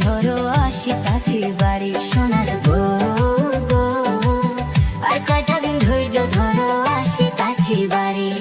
ধরো আসিতাছি বাড়ি সোনার বউ গো। আর কয়টা দিন ধৈর্য ধরো আসিতাছি বাড়ি।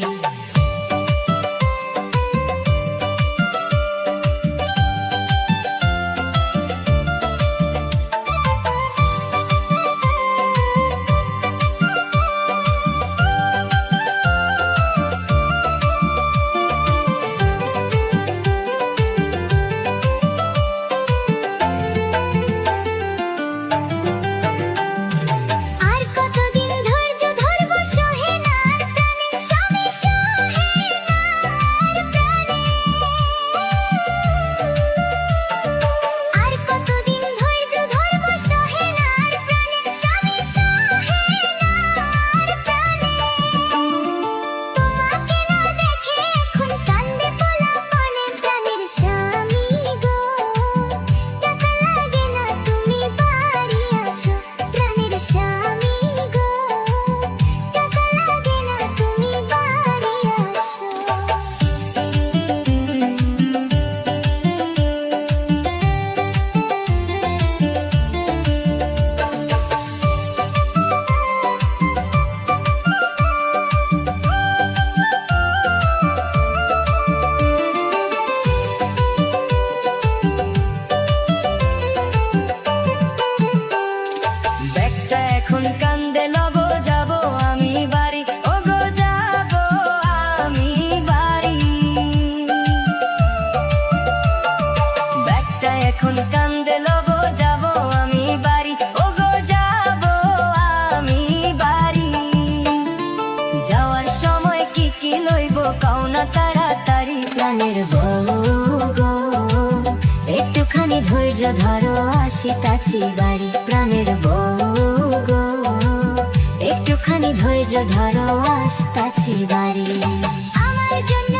এখন কান্দে লব যাব আমি বাড়ি ওগো যাব আমি বাড়ি। ব্যাগটা এখন কান্দে লব যাব আমি বাড়ি ওগো যাব আমি বাড়ি। যাওয়ার সময় কি কি লইব কও না তাড়াতাড়ি প্রাণের বউ গো। একটুখানি ধৈর্য ধরো আসিতাছি বাড়ি প্রাণের বউ গো। একটুখানি ধৈর্য ধরো আসতাছি বাড়ি। আমার জন্য